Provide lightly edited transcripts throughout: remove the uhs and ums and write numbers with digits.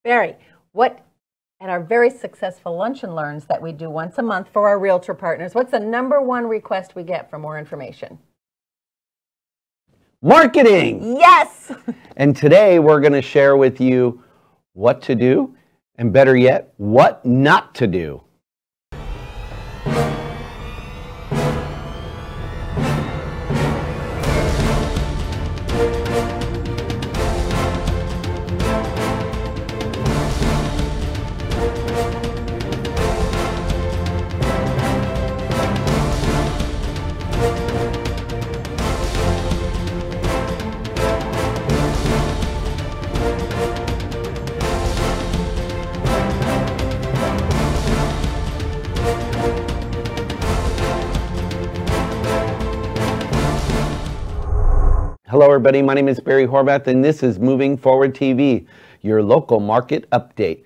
Barry, at our very successful Lunch and Learns that we do once a month for our realtor partners, what's the #1 request we get for more information? Marketing! Yes! And today we're going to share with you what to do, and better yet, what not to do. Hello everybody, my name is Barry Horvath and this is Moving Forward TV, your local market update.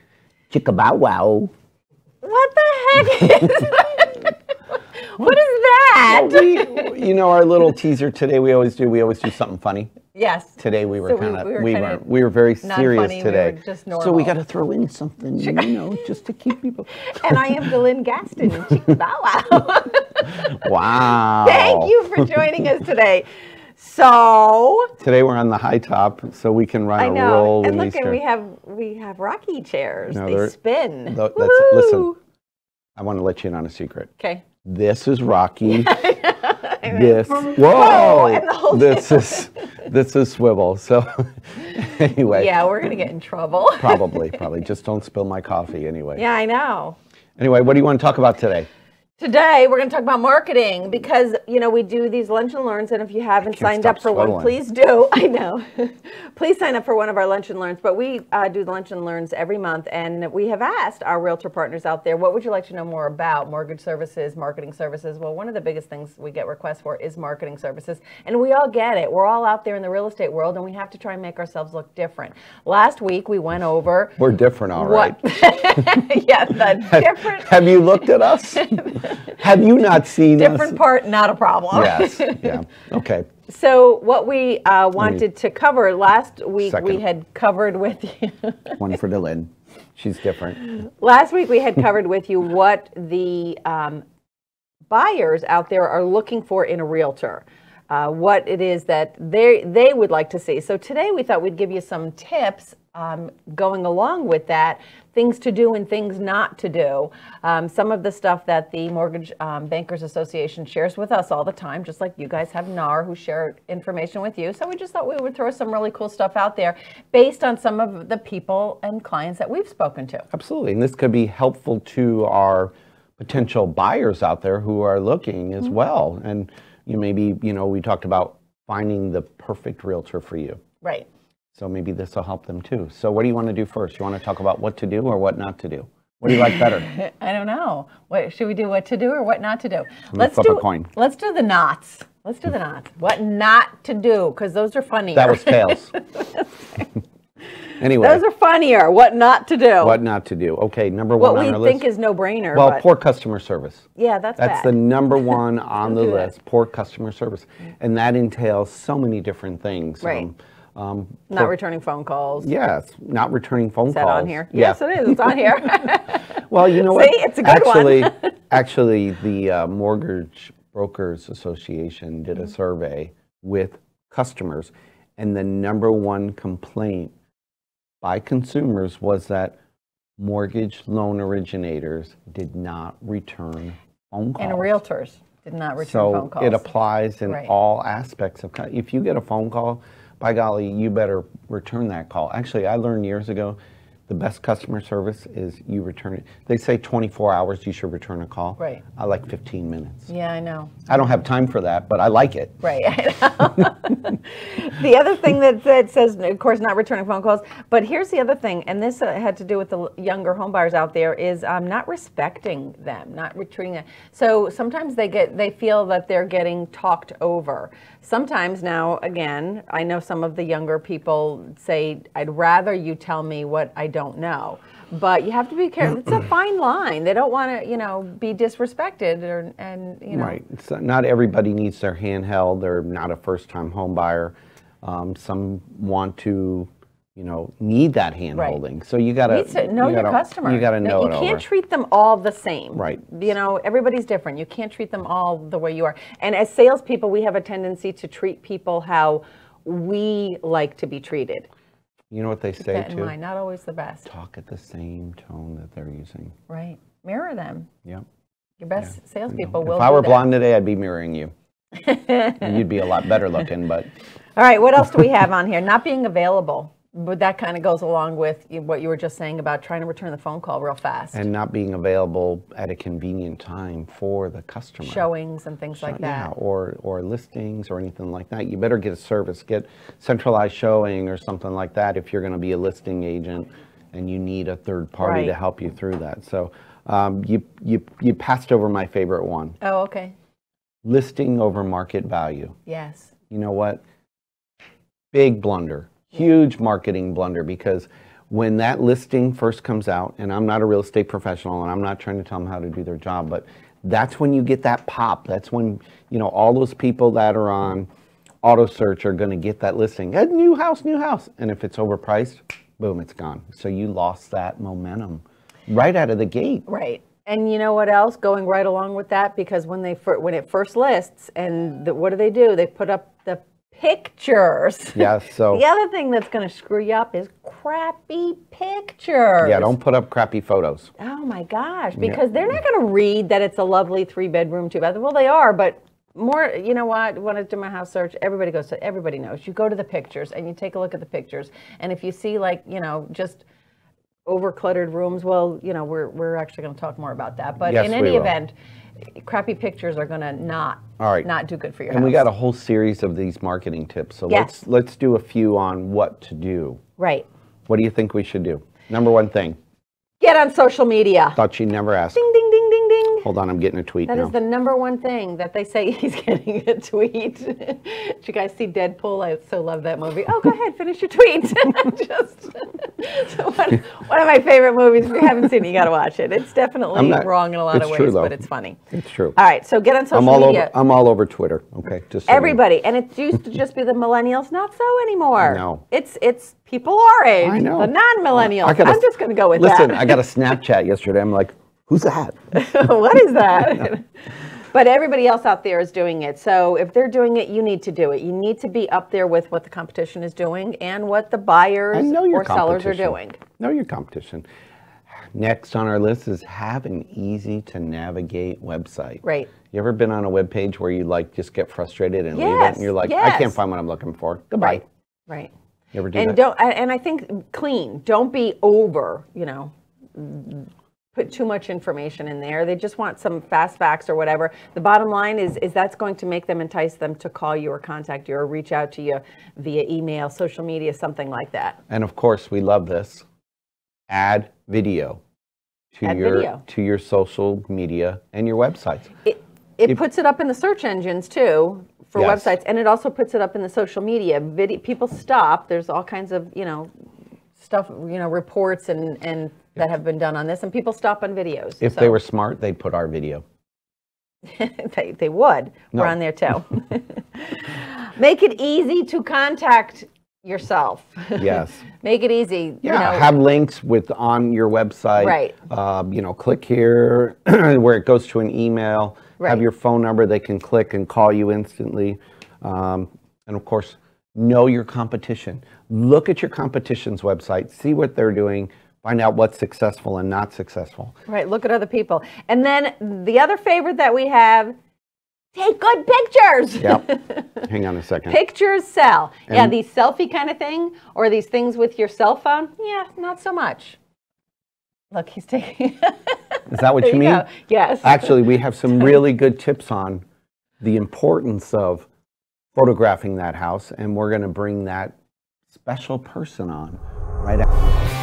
Chicka bow wow. What the heck is that? What is that? Well, you know our little teaser today we always do something funny. Yes. Today we were so we were very serious funny, today. we were just normal. So we got to throw in something, you know, just to keep people. And I am DeLynn Gaston and Chicka bow wow. Wow. Thank you for joining us today. So today we're on the high top, so we can run a roll. And look, and we have rocky chairs. No, they spin. Listen, I want to let you in on a secret. Okay. This is Rocky. This. Whoa! This is swivel. So anyway. Yeah, we're gonna get in trouble. Probably. Just don't spill my coffee anyway. Yeah, I know. Anyway, what do you want to talk about today? Today, we're going to talk about marketing because, you know, we do these Lunch and Learns, and if you haven't signed up for one, please do. I know. Please sign up for one of our Lunch and Learns, but we do the Lunch and Learns every month, and we have asked our realtor partners out there, what would you like to know more about? Mortgage services, marketing services. Well, one of the biggest things we get requests for is marketing services, and we all get it. We're all out there in the real estate world, and we have to try and make ourselves look different. Last week, we went over... We're different, all right. Yeah, different... Have you looked at us? Have you not seen Different part, not a problem. Yes, yeah, okay. So what we wanted to cover last week, we had covered with you. One for DeLynn. She's different. Last week we had covered with you what the buyers out there are looking for in a realtor. What it is that they would like to see. So today we thought we'd give you some tips going along with that, things to do and things not to do. Some of the stuff that the Mortgage Bankers Association shares with us all the time, just like you guys have NAR who share information with you. So we just thought we would throw some really cool stuff out there based on some of the people and clients that we've spoken to. Absolutely, and this could be helpful to our potential buyers out there who are looking as well. And maybe, we talked about finding the perfect realtor for you. Right. So maybe this will help them too. So what do you want to do first? You want to talk about what to do or what not to do? What do you like better? I don't know. What should we do? What to do or what not to do? Let's flip a coin. Let's do the knots. Let's do the knots. What not to do, because those are funnier. That was tails. Anyway. Those are funnier. What not to do. What not to do. Okay, #1 on our list. What we think is no-brainer. Well, poor customer service. Yeah, that's the #1 on the list, poor customer service. And that entails so many different things. Right. Not returning phone calls. Yes, not returning phone calls. Is that on here? Yes, it is. It's on here. Well, you know what? See, it's a good one. Actually, the Mortgage Brokers Association did a survey with customers, and the #1 complaint by consumers was that mortgage loan originators did not return phone calls. And realtors did not return phone calls. So it applies in all aspects of, if you get a phone call, by golly, you better return that call. Actually, I learned years ago, the best customer service is you return it. They say 24 hours you should return a call. Right. I like 15 minutes. Yeah, I know. I don't have time for that, but I like it. Right. I know. The other thing that says, of course, not returning phone calls, but here's the other thing, and this had to do with the younger homebuyers out there, is not respecting them, not treating them. So sometimes they feel that they're getting talked over. Sometimes now, again, I know some of the younger people say, I'd rather you tell me what I don't know. But you have to be careful. It's a fine line. They don't want to, be disrespected Right. So not everybody needs their hand held. They're not a first-time home buyer. Some want to need that hand holding. So you got to know your customer. You got to know it. You can't treat them all the same. Right. Everybody's different. You can't treat them all the way you are. And as salespeople, we have a tendency to treat people how we like to be treated. You know what they Keep say that in too? mind. Not always the best. Talk at the same tone that they're using. Right. Mirror them. Yep. Your best salespeople will. If I were blonde today, I'd be mirroring you. You'd be a lot better looking, but. All right. What else do we have on here? Not being available. But that kind of goes along with what you were just saying about trying to return the phone call real fast. And not being available at a convenient time for the customer. Showings and things like that. Yeah, or listings or anything like that. You better get a service, get centralized showing or something like that if you're going to be a listing agent and you need a third party to help you through that. So you passed over my favorite one. Oh, okay. Listing over market value. Yes. You know what? Big blunder. Huge marketing blunder, because when that listing first comes out, and I'm not a real estate professional and I'm not trying to tell them how to do their job, but that's when you get that pop. That's when, all those people that are on auto search are going to get that listing. A new house, new house. And if it's overpriced, boom, it's gone. So you lost that momentum right out of the gate. Right. And you know what else? Going right along with that, because when it first lists, and what do? They put up the pictures. Yeah, so the other thing that's going to screw you up is crappy pictures. Yeah, don't put up crappy photos. Oh my gosh, because they're not going to read that it's a lovely 3-bedroom, 2-bath. Well, they are, but more, you know what? When I do my house search, everybody knows. You go to the pictures and you take a look at the pictures, and if you see just over cluttered rooms, well, we're actually going to talk more about that. But in any event, crappy pictures are going to not do good for your house. And we got a whole series of these marketing tips. So let's do a few on what to do. Right. What do you think we should do? Number one thing. Get on social media. Thought she'd never ask. Ding, ding, ding, ding, ding. Hold on, I'm getting a tweet now. That is the number one thing that they say. He's getting a tweet. Did you guys see Deadpool? I so love that movie. Oh, go ahead, finish your tweet. One of my favorite movies. If you haven't seen it, you got to watch it. It's definitely wrong in a lot of ways, but it's funny. It's true. All right, so get on social media. I'm all over Twitter. Okay, just so everybody, and it used to just be the millennials. Not so anymore. No, it's people our age. I know. The non-millennials. I'm just going to go with that. Listen, I got a Snapchat yesterday. I'm like, who's that? What is that? But everybody else out there is doing it. So if they're doing it, you need to do it. You need to be up there with what the competition is doing and what the buyers or sellers are doing. Know your competition. Next on our list is have an easy to navigate website. Right. You ever been on a web page where you just get frustrated and leave it, and you're like, I can't find what I'm looking for. Goodbye. Right. You ever do that? And I think clean. Don't be over, put too much information in there. They just want some fast facts or whatever. The bottom line is that's going to make them, entice them to call you or contact you or reach out to you via email, social media, something like that. And of course, we love this. Add video to your social media and your websites. It puts it up in the search engines too for websites, and it also puts it up in the social media. People stop. There's all kinds of stuff, reports and that have been done on this, and people stop on videos. If they were smart, they'd put our video. they would. No. We're on there too. Make it easy to contact yourself. Yes. Make it easy. Yeah. Have links on your website. Right. Click here where it goes to an email. Right. Have your phone number. They can click and call you instantly. And of course, know your competition. Look at your competition's website. See what they're doing. Find out what's successful and not successful. Right. Look at other people. And then the other favorite that we have, take good pictures. Yep. Hang on a second. Pictures sell. And these selfie kind of thing, or these things with your cell phone. Yeah, not so much. Look, he's taking. Is that what you mean? Go. Yes. Actually, we have some really good tips on the importance of photographing that house, and we're going to bring that special person on right after.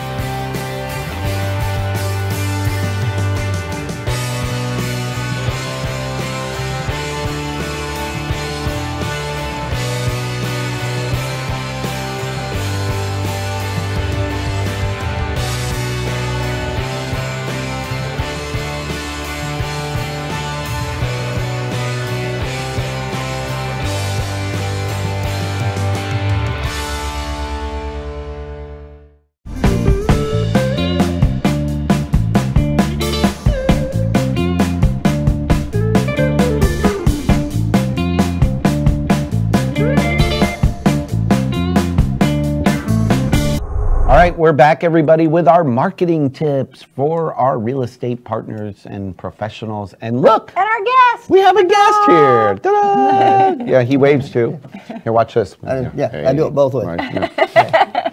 we're back, everybody, with our marketing tips for our real estate partners and professionals. And look, And our guest. we have a guest here. Ta-da! Yeah, he waves too. Here, watch this. I do it both ways. Right, yeah.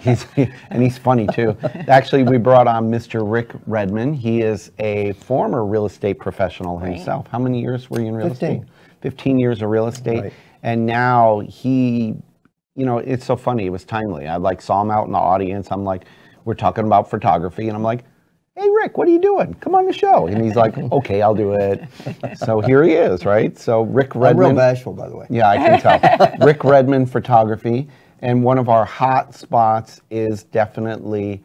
He's funny too. Actually, we brought on Mr. Rick Redman. He is a former real estate professional himself. How many years were you in real estate? 15 years of real estate. Right. And now he, it's so funny. It was timely. I saw him out in the audience. I'm like, we're talking about photography, and I'm like, hey, Rick, what are you doing? Come on the show. And he's like, okay, I'll do it. So here he is, right? So Rick Redman. I'm real bashful, by the way. Yeah, I can tell. Rick Redman Photography. And one of our hot spots is definitely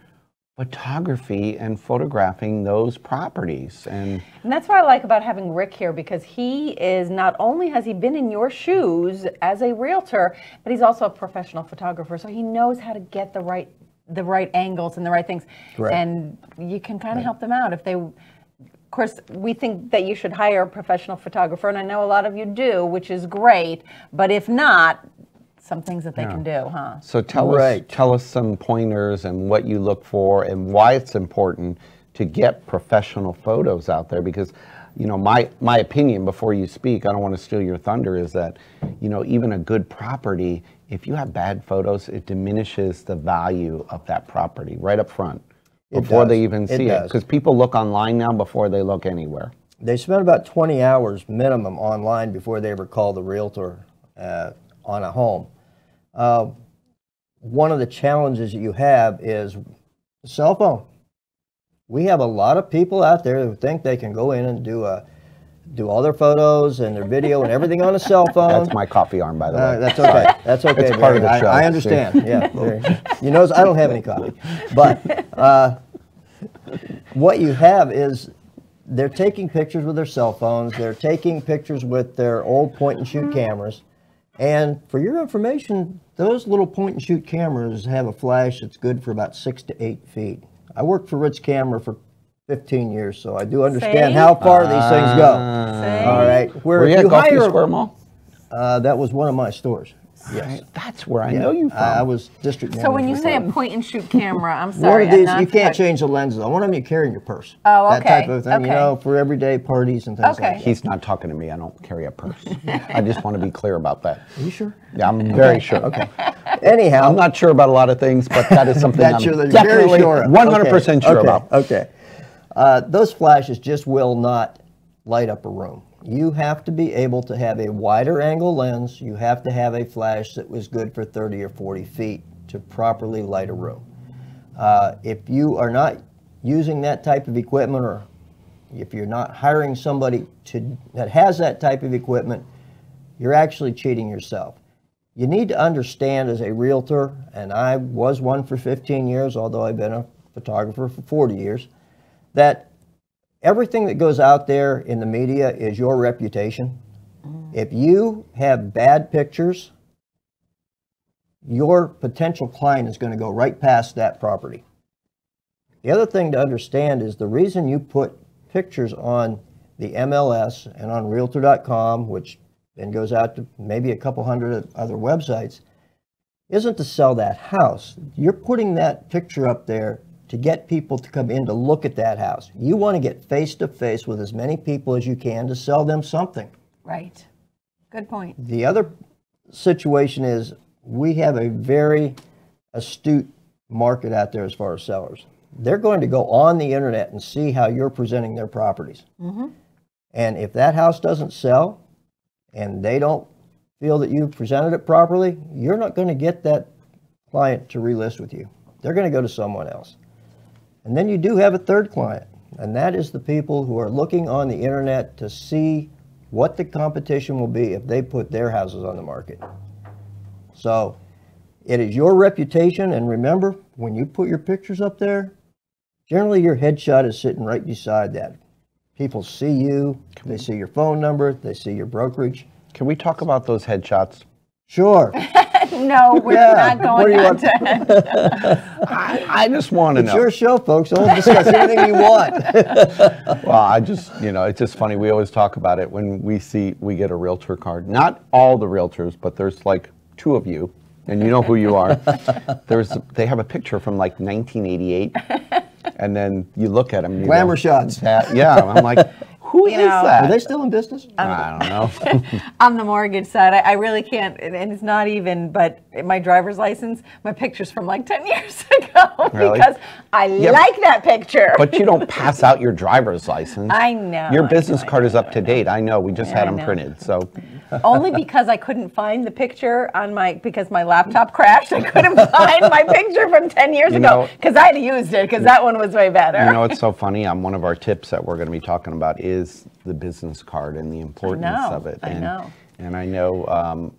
photography and photographing those properties. And that's what I like about having Rick here, because he is, not only has he been in your shoes as a realtor, but he's also a professional photographer. So he knows how to get the right angles and the right things. Correct. And you can kind of help them out if they, of course, we think that you should hire a professional photographer, and I know a lot of you do, which is great. But if not, some things that they can do, huh? So tell us some pointers and what you look for and why it's important to get professional photos out there, because my opinion, before you speak, I don't want to steal your thunder, is that even a good property, if you have bad photos, it diminishes the value of that property right up front before they even see it, because people look online now before they look anywhere. They spend about 20 hours minimum online before they ever call the realtor on a home. One of the challenges that you have is the cell phone. We have a lot of people out there who think they can go in and do all their photos and their video and everything on a cell phone. That's my coffee arm, by the way. That's okay. That's okay. It's part of the show. I understand. Yeah. You notice I don't have any coffee. But what you have is they're taking pictures with their cell phones. They're taking pictures with their old point-and-shoot cameras. And for your information, those little point-and-shoot cameras have a flash that's good for about 6 to 8 feet. I worked for Ritz Camera for 15 years, so I do understand how far these things go. All right. Were you at Coffee Square Mall? That was one of my stores. Yes. That's where I know you from. I was district manager. So when you say a point-and-shoot camera, I'm sorry. One of these, you can't change the lenses. I want them you carry in your purse. Oh, okay. That type of thing, for everyday parties and things like that. He's not talking to me. I don't carry a purse. I just want to be clear about that. Are you sure? Yeah, I'm very sure. Okay. Anyhow. I'm not sure about a lot of things, but that is something I'm definitely sure 100% sure about. Okay. Those flashes just will not light up a room. You have to be able to have a wider angle lens. You have to have a flash that was good for 30 or 40 feet to properly light a room. If you are not using that type of equipment, or if you're not hiring somebody that has that type of equipment, you're actually cheating yourself. You need to understand as a realtor, and I was one for 15 years, although I've been a photographer for 40 years, that everything that goes out there in the media is your reputation. If you have bad pictures, your potential client is going to go right past that property. The other thing to understand is the reason you put pictures on the MLS and on Realtor.com, which then goes out to maybe a couple hundred other websites, isn't to sell that house. You're putting that picture up there to get people to come in to look at that house. You want to get face-to-face with as many people as you can to sell them something. Right. Good point. The other situation is we have a very astute market out there as far as sellers. They're going to go on the internet and see how you're presenting their properties. And if that house doesn't sell and they don't feel that you've presented it properly, you're not going to get that client to relist with you. They're going to go to someone else. And then you do have a third client, and that is the people who are looking on the internet to see what the competition will be if they put their houses on the market. So it is your reputation, and remember, when you put your pictures up there, generally your headshot is sitting right beside that. People see you, they see your phone number, they see your brokerage. Can we talk about those headshots? Sure. No, we're not going on to. I just want to know. It's your show, folks. I'll discuss anything you want. Well, I just, it's just funny. We always talk about it when we get a realtor card. Not all the realtors, but there's like 2 of you and you know who you are. They have a picture from like 1988, and then you look at them. And you Glamour go, shots. Yeah, I'm like, who is that? Are they still in business? I don't know. On the mortgage side, I really can't, and it's not even, but my driver's license, my picture's from like 10 years ago Really? because I like that picture. But you don't pass out your driver's license. I know. Your business card is up to date. I know. We just had them printed. So Only because I couldn't find the picture on because my laptop crashed. I couldn't find my picture from 10 years ago because I'd used it because that one was way better. You know, it's so funny. One of our tips that we're going to be talking about is the business card and the importance of it. I know. And I know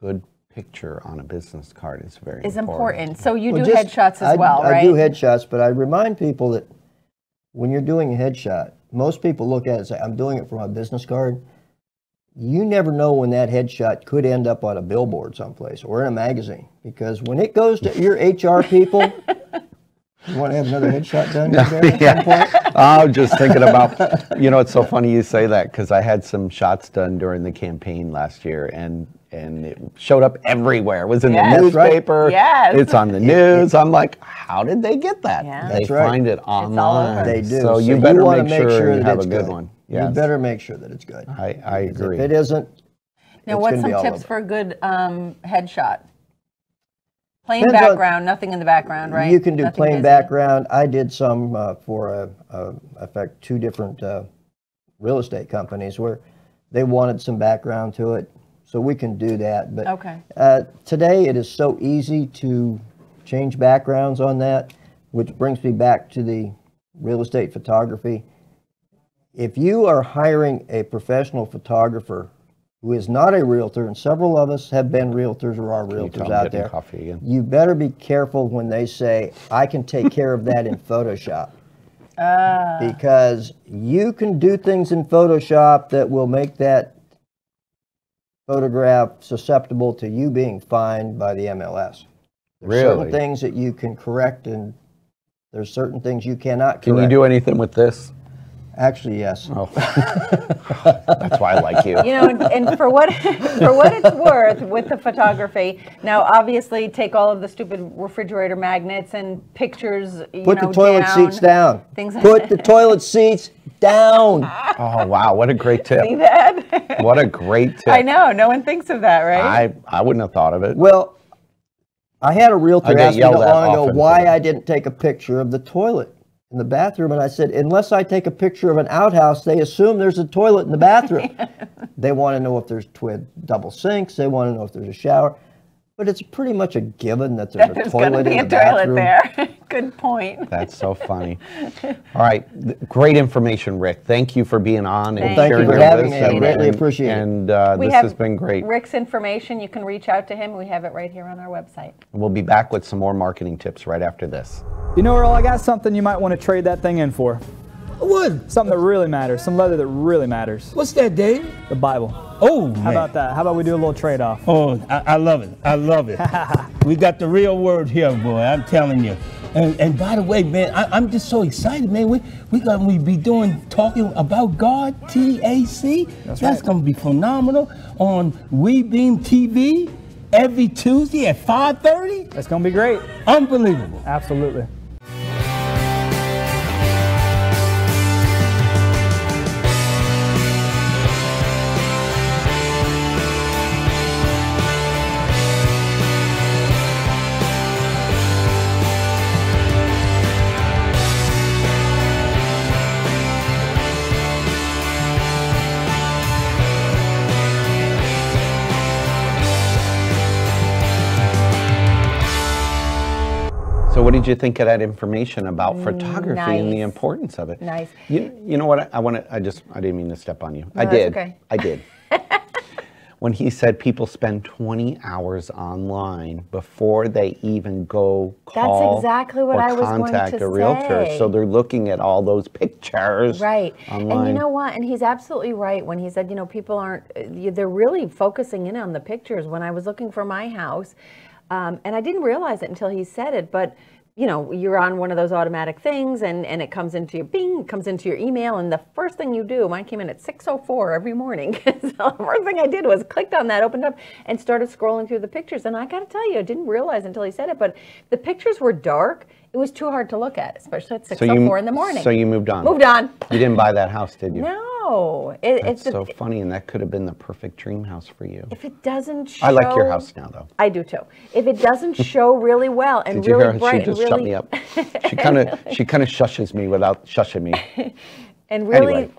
good picture on a business card is very important. So you do headshots as well, right? I do headshots, but I remind people that when you're doing a headshot, most people look at it and say, I'm doing it for my business card. You never know when that headshot could end up on a billboard someplace or in a magazine, because when it goes to your HR people, you want to have another headshot done? I'm just thinking about, it's so funny you say that, because I had some shots done during the campaign last year, and it showed up everywhere. It was in the newspaper. Right. Yes. It's on the news. I'm like, how did they get that? Yeah. They find it online. They do. So you better make make sure you have it's a good one. Yes. You better make sure that it's good. I agree. If it isn't, now, it's what's gonna be some all tips over. for a good headshot? Plain background, nothing in the background, right? You can do Nothing plain busy. background. I did some for, in fact, 2 different real estate companies where they wanted some background to it. So we can do that. But today it is so easy to change backgrounds on that, which brings me back to the real estate photography. If you are hiring a professional photographer who is not a realtor, and several of us have been realtors or are realtors out there, you better be careful when they say, I can take care of that in Photoshop. Because you can do things in Photoshop that will make that photograph susceptible to you being fined by the MLS. There's certain things that you can correct, and there's certain things you cannot correct. Can you do anything with this? Actually, yes. Oh. That's why I like you. And for what it's worth with the photography, now obviously take all of the stupid refrigerator magnets and pictures, Put the toilet seats down. Things like Put the toilet seats down. Oh, wow. What a great tip. See that? What a great tip. I know. No one thinks of that, right? I wouldn't have thought of it. Well, I had a realtor ask me not long ago often why I didn't take a picture of the toilet in the bathroom, and I said, unless I take a picture of an outhouse, they assume there's a toilet in the bathroom. They want to know if there's double sinks. They want to know if there's a shower. But it's pretty much a given that there's a toilet in the bathroom. There. Good point. That's so funny. All right. Great information, Rick. Thank you for being on and Thank you sharing for your having me. I wisdom. greatly appreciate it. And this has been great. Rick's information, you can reach out to him. We have it right here on our website. We'll be back with some more marketing tips right after this. Earl, I got something you might want to trade that thing in for. What? Something that really matters. Some leather that really matters. What's that, Dave? The Bible. Oh, man. How about that? How about we do a little trade-off? Oh, I love it. I love it. We got the real word here, boy. I'm telling you. And by the way, man, I'm just so excited, man. We be talking about God, TAC. That's right. Gonna be phenomenal on WeBeam TV every Tuesday at 5:30. That's gonna be great. Unbelievable. Absolutely. So what did you think of that information about photography and the importance of it? Nice. You know what? I didn't mean to step on you. No, I did. okay. I did. When he said people spend 20 hours online before they even go call exactly what or I was going contact to a realtor. say. So they're looking at all those pictures right. online. And you know what? And he's absolutely right when he said, people aren't, they're really focusing in on the pictures. When I was looking for my house, and I didn't realize it until he said it, but you know, you're on one of those automatic things and it comes into your bing, it comes into your email, and the first thing you do, mine came in at 6:04 every morning. So the first thing I did was clicked on that, opened up, and started scrolling through the pictures. And I got to tell you, I didn't realize until he said it, but the pictures were dark. It was too hard to look at, especially at 6:04 in the morning. So you moved on. Moved on. You didn't buy that house, did you? No. It's so funny, and that could have been the perfect dream house for you. If it doesn't show... I like your house now, though. I do, too. If it doesn't show really well and Did you really hear bright... She just really, shut me up. She kind of shushes me without shushing me. And really... Anyway.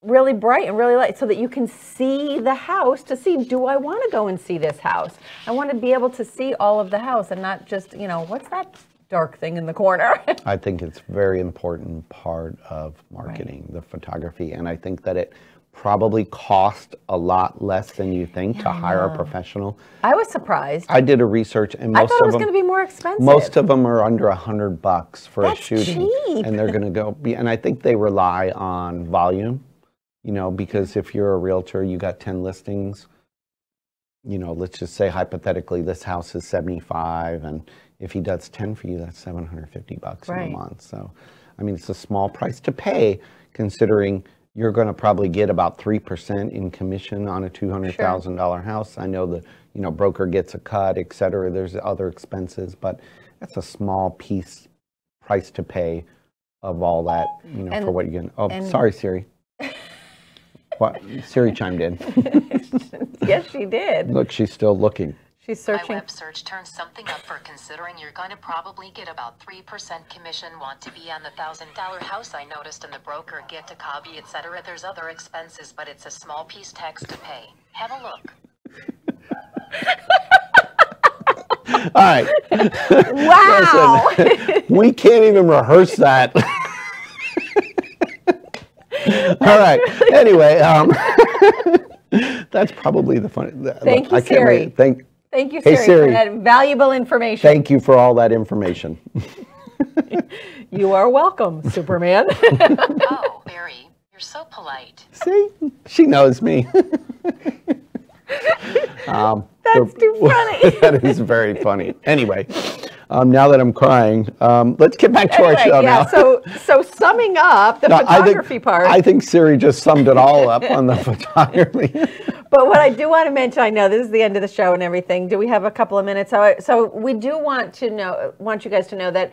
Really bright and really light so that you can see the house to see, do I want to go and see this house? I want to be able to see all of the house and not just, you know, what's that dark thing in the corner? I think it's a very important part of marketing, the photography, and I think that it probably cost a lot less than you think to hire a professional. I was surprised. I did a research, and most I thought it was of going to be more expensive. Most of them are under $100 for That's a shooting, cheap. and they're going to go. And I think they rely on volume. You know, because if you're a realtor, you got 10 listings, you know, let's just say hypothetically this house is 75, and if he does 10 for you, that's $750 in a month. So, I mean, it's a small price to pay considering you're going to probably get about 3% in commission on a $200,000 house. I know the, you know, broker gets a cut, et cetera. There's other expenses, but that's a small price to pay of all that, you know, for what you're getting. Oh, sorry, Siri. What? Siri chimed in. Yes, she did. Look, she's still looking. She's searching. My web search turns something up for considering you're going to probably get about 3% commission. Want to be on the $1,000 house I noticed, and the broker get a copy, etc. There's other expenses, but it's a small piece tax to pay. Have a look. All right. Wow. Listen, we can't even rehearse that. All right. Anyway, that's probably the funny. Thank you, Siri. Thank you, Siri, Siri, for that valuable information. Thank you for all that information. You are welcome, Superman. Oh, Barry, you're so polite. See, she knows me. That's too funny. That is very funny. Anyway, now that I'm crying, let's get back to our show now. So summing up the photography part. I think Siri just summed it all up on the photography. But what I do want to mention, I know this is the end of the show and everything. Do we have a couple of minutes? So we do want you guys to know that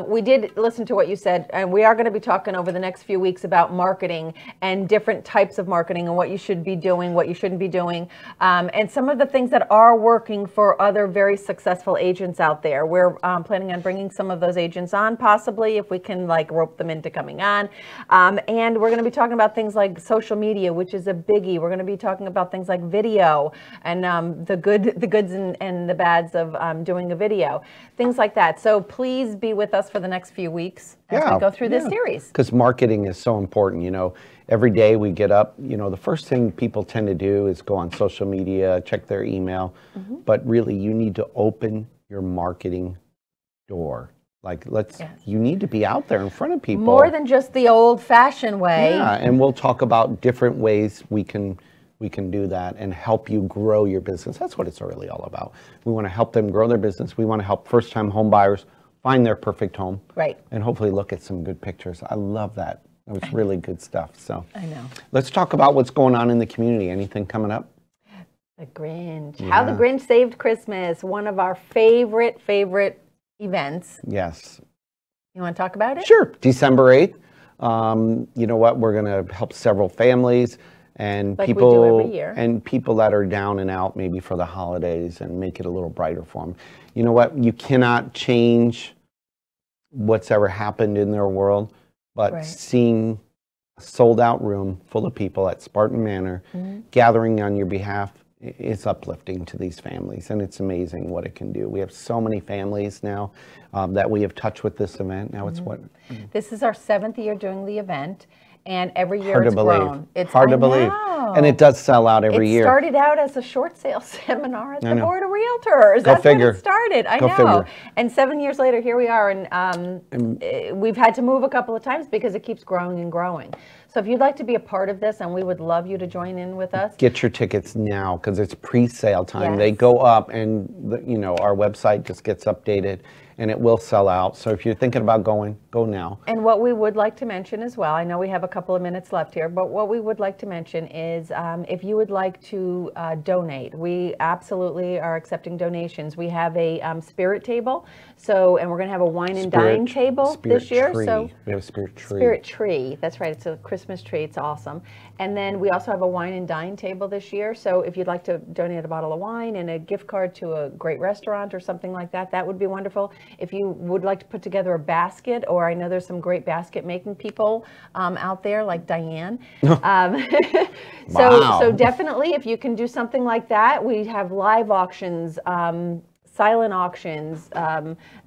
we did listen to what you said, and we are going to be talking over the next few weeks about marketing and different types of marketing and what you should be doing, what you shouldn't be doing, and some of the things that are working for other very successful agents out there. We're planning on bringing some of those agents on, possibly, if we can like rope them into coming on. And we're going to be talking about things like social media, which is a biggie. We're going to be talking about things like video and the goods and the bads of doing a video, things like that. So please be with us for the next few weeks as we go through this series. Because marketing is so important. You know, every day we get up, you know, the first thing people tend to do is go on social media, check their email, but really you need to open your marketing door. Like, you need to be out there in front of people. More than just the old-fashioned way. Yeah, and we'll talk about different ways we can do that and help you grow your business. That's what it's really all about. We want to help them grow their business. We want to help first-time home buyers find their perfect home. Right. And hopefully look at some good pictures. I love that. It was really good stuff. So I know. Let's talk about what's going on in the community. Anything coming up? The Grinch. Yeah. How the Grinch Saved Christmas. One of our favorite events. Yes. You want to talk about it? Sure. December 8th. You know what? We're going to help several families and people, we do every year. And people that are down and out maybe for the holidays and make it a little brighter for them. You know what? You cannot change what's ever happened in their world, but seeing a sold out room full of people at Spartan Manor gathering on your behalf, it's uplifting to these families, and it's amazing what it can do. We have so many families now that we have touched with this event. Now it's what? This is our 7th year doing the event, and every year it's grown. It's hard to believe. And it does sell out every year. It started out as a short sale seminar at the Board of Realtors. Go That's figure. when it started. I Go know. figure. And 7 years later, here we are, and we've had to move a couple of times because it keeps growing and growing. So if you'd like to be a part of this, and we would love you to join in with us. Get your tickets now because it's pre-sale time. They go up, and our website just gets updated. and it will sell out. So if you're thinking about going, go now. And what we would like to mention as well, I know we have a couple of minutes left here, but what we would like to mention is if you would like to donate, we absolutely are accepting donations. We have a spirit table, and we're going to have a wine and dine table this year. Tree. So we have a spirit tree. Spirit tree, that's right. It's a Christmas tree. It's awesome. And then we also have a wine and dine table this year. So if you'd like to donate a bottle of wine and a gift card to a great restaurant or something like that, that would be wonderful. If you would like to put together a basket, or I know there's some great basket making people out there like Diane. So definitely if you can do something like that, we have live auctions, silent auctions,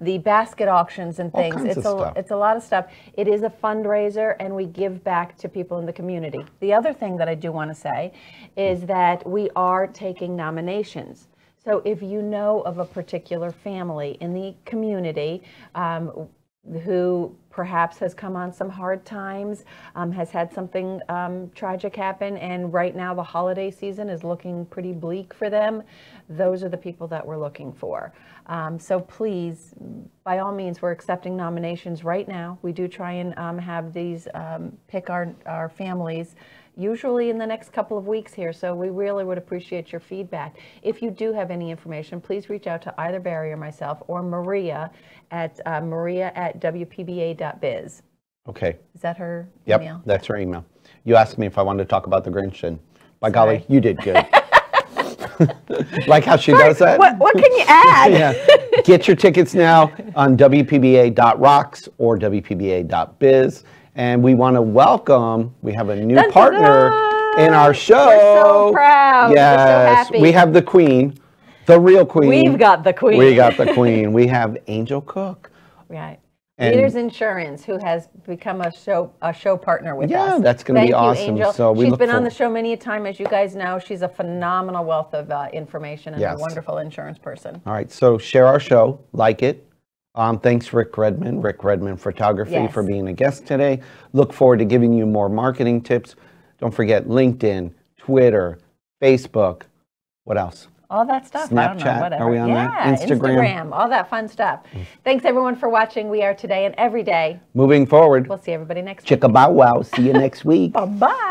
the basket auctions and things. It's a lot of stuff. It is a fundraiser, and we give back to people in the community. The other thing that I do want to say is that we are taking nominations. So if you know of a particular family in the community who perhaps has come on some hard times, has had something tragic happen, and right now the holiday season is looking pretty bleak for them, those are the people that we're looking for. So please, by all means, we're accepting nominations right now. We do try and have these pick our families usually in the next couple of weeks here, so we really would appreciate your feedback. If you do have any information, please reach out to either Barry or myself, or Maria at wpba.biz. Okay. Is that her email? Yep, that's her email. You asked me if I wanted to talk about the Grinch, and by golly, you did good. Like how she does that? What can you add? Yeah. Get your tickets now on wpba.rocks or wpba.biz. And we want to welcome, we have a new partner in our show. We're so proud. Yes, we're so happy. We have the queen, the real queen. We've got the queen. We got the queen. We have Angel Cook. Right. Leaders Insurance, who has become a show partner with us. Yeah, that's going to be awesome. Thank you, Angel. So She's been on the show many a time, as you guys know. She's a phenomenal wealth of information and a wonderful insurance person. All right, so share our show, like it. Thanks, Rick Redman Photography, for being a guest today. Look forward to giving you more marketing tips. Don't forget LinkedIn, Twitter, Facebook. What else? All that stuff. Snapchat. I don't know, whatever. Are we on that? Instagram. All that fun stuff. Thanks, everyone, for watching. We are Today and Every Day. Moving forward. We'll see everybody next week. Chicka bow wow. See you next week. Bye-bye.